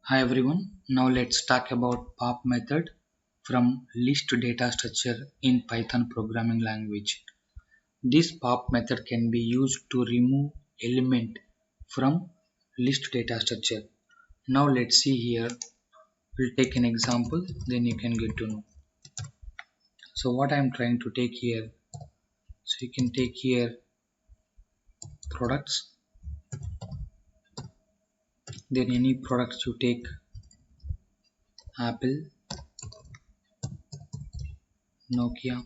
Hi everyone, now let's talk about pop method from list data structure in Python programming language. This pop method can be used to remove element from list data structure. Now let's see here, we'll take an example, then you can get to know. So what I am trying to take here, so you can take here products, then any products you take Apple, Nokia,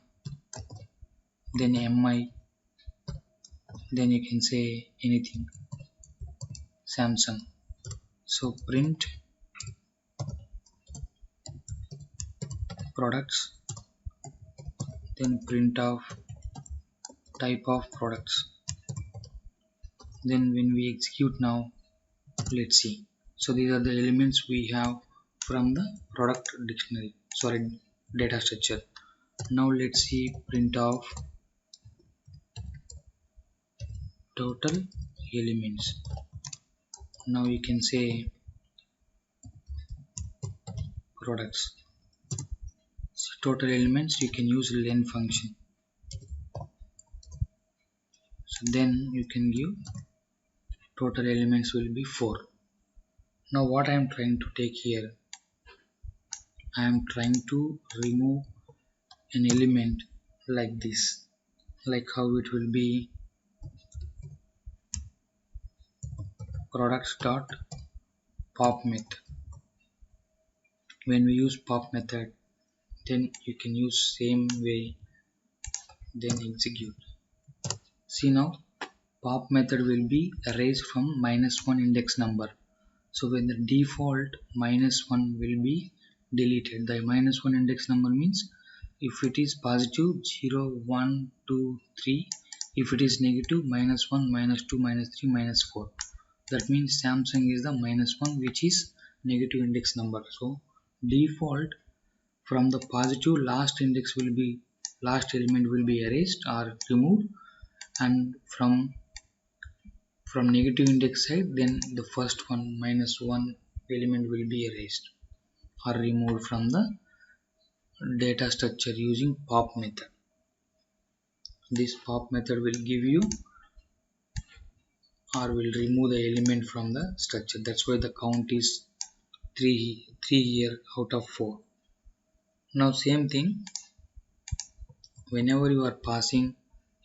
then MI, then you can say anything, Samsung. So print products, then print of type of products. Then when we execute now, let's see. So these are the elements we have from the product dictionary, sorry, data structure. Now let's see print of total elements. Now you can say products. So total elements, you can use len function. So then you can give total elements will be 4. Now what I am trying to take here, I am trying to remove an element like this, like how it will be products dot pop method. When we use pop method, then you can use same way, then execute. See now, pop method will be erased from -1 index number. So when the default -1 will be deleted, the -1 index number means if it is positive 0, 1, 2, 3, if it is negative -1, -2, -3, -4. That means Samsung is the -1, which is negative index number. So default from the positive last element will be erased or removed, and from negative index side, then the first one -1 element will be erased or removed from the data structure using pop method. This pop method will give you or will remove the element from the structure. That's why the count is 3 here out of 4. Now same thing, whenever you are passing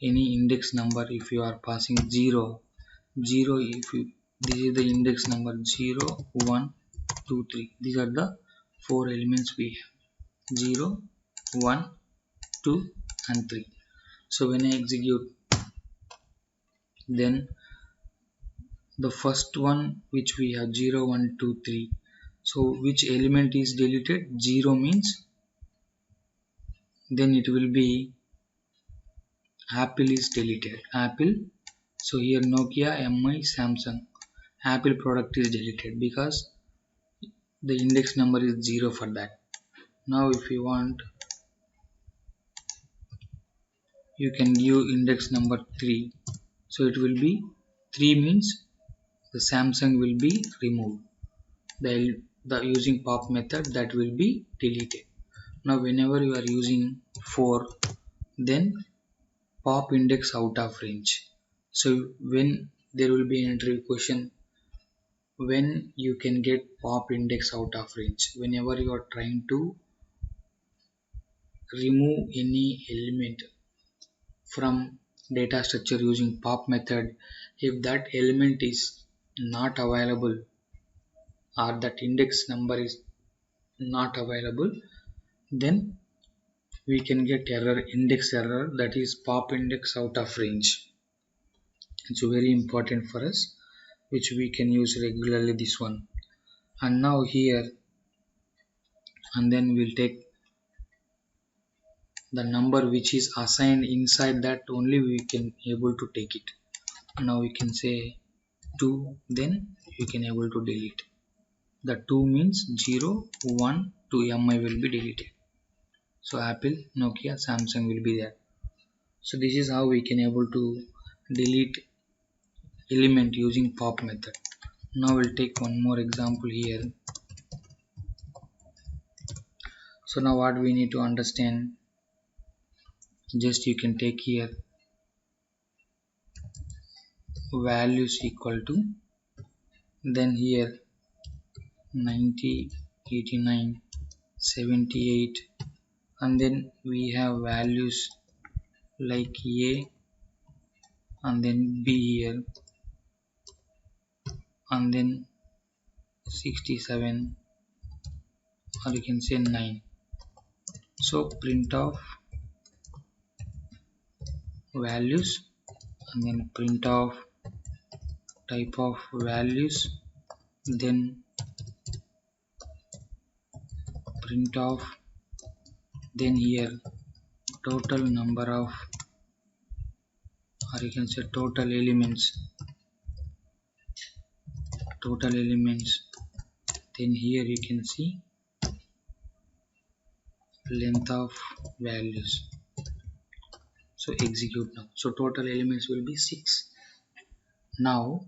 any index number, if you are passing 0, if you, this is the index number 0, 1, 2, 3. These are the 4 elements we have, 0, 1, 2 and 3. So when I execute, then the first one which we have 0, 1, 2, 3. So which element is deleted? 0 means then it will be Apple is deleted. Apple. So here Nokia, MI, Samsung. Apple product is deleted because the index number is 0 for that. Now if you want, you can give index number 3. So it will be 3 means the Samsung will be removed. The using pop method, that will be deleted. Now whenever you are using 4, then pop index out of range. So when there will be an interview question, when you can get pop index out of range, whenever you are trying to remove any element from data structure using pop method, if that element is not available or that index number is not available, then we can get error, index error, that is pop index out of range. It's very important for us, which we can use regularly, this one. And now here, and then we'll take the number which is assigned inside that, only we can able to take it. Now we can say 2, then you can able to delete. The 2 means 0, 1, 2 MI will be deleted. So Apple, Nokia, Samsung will be there. So this is how we can able to delete element using pop method. Now we'll take one more example here. So now what we need to understand, just you can take here values equal to, then here 90, 89, 78, and then we have values like A and then B here, and then 67, or you can say 9. So print of values and then print of type of values, then print of, then here total number of, or you can say total elements, then here you can see length of values. So execute now. So total elements will be 6. Now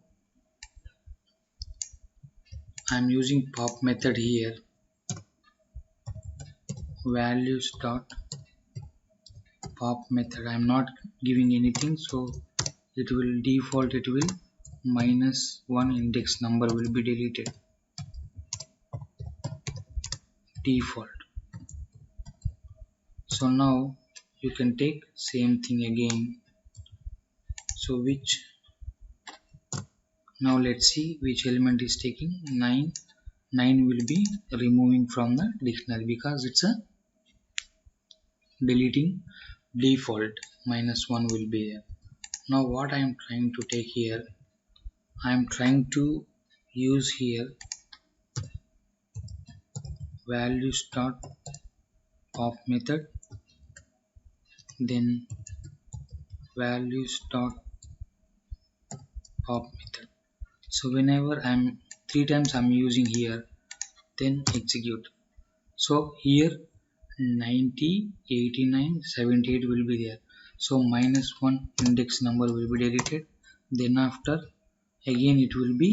I am using pop method here, values dot pop method. I am not giving anything, so it will default, it will -1 index number will be deleted, default. So now you can take same thing again. So which, now let's see which element is taking 9. 9 will be removing from the dictionary because it's a deleting default, -1 will be there. Now what I am trying to take here, I am trying to use here values dot pop method, then values dot pop method. So whenever I'm 3 times I'm using here, then execute. So here 90, 89, 78 will be there. So -1 index number will be deleted. Then after again it will be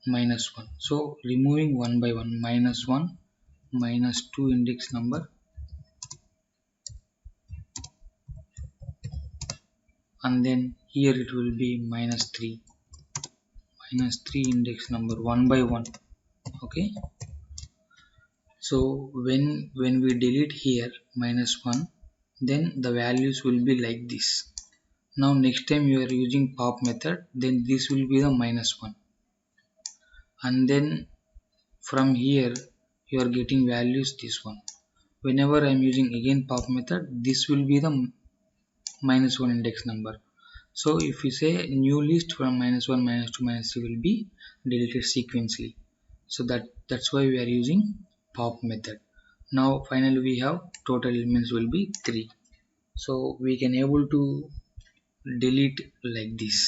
-1. So removing one by one, -1, -2 index number, and then here it will be -3, -3 index number, one by one. Okay. So when we delete here -1, then the values will be like this. Now next time you are using pop method, then this will be the -1, and then from here you are getting values this one. Whenever I am using again pop method, this will be the -1 index number. So if you say new list from -1, -2, -3 will be deleted sequentially. So that's why we are using pop method. Now finally we have total elements will be 3. So we can able to delete like this.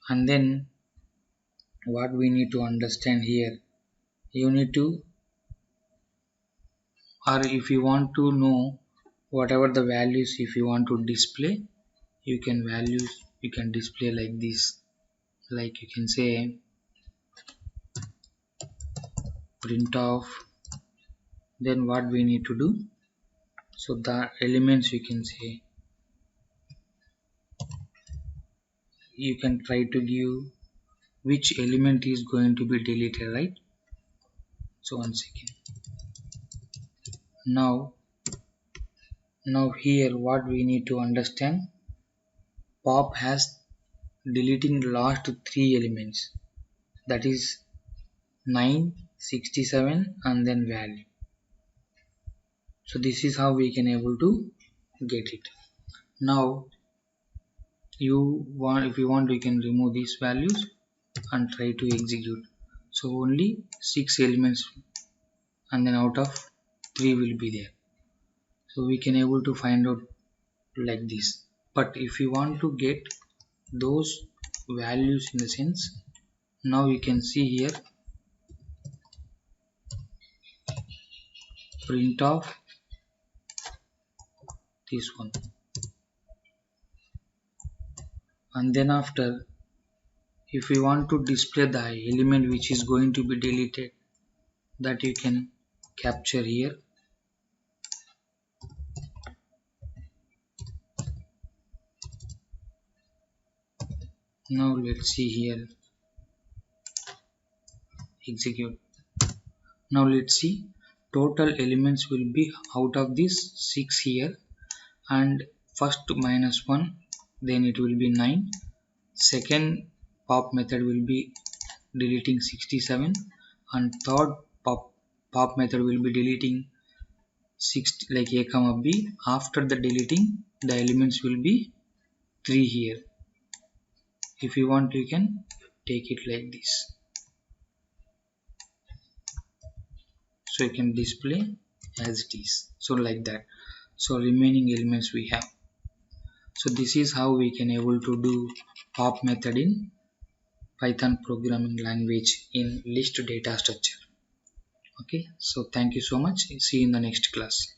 And then what we need to understand here, you need to, or if you want to know whatever the values, if you want to display, you can display like this. Like you can say print of, then what we need to do, so the elements you can say, you can try to give which element is going to be deleted, right? So one second. Now here what we need to understand, pop has deleting last 3 elements, that is 9, 67 and then value. So this is how we can able to get it. Now if you want, you can remove these values and try to execute. So only 6 elements and then out of 3 will be there. So we can able to find out like this. But if you want to get those values, in the sense, now you can see here print of this one, and then after if we want to display the element which is going to be deleted, that you can capture here. Now let's see here, execute. Now let's see, total elements will be out of this 6 here, and first -1, then it will be 9. Second pop method will be deleting 67, and third pop method will be deleting 60, like a comma b. After the deleting, the elements will be 3 here. If you want, you can take it like this, so you can display as it is, so like that. So remaining elements we have. So this is how we can able to do pop method in Python programming language in list data structure. Okay, so thank you so much. See you in the next class.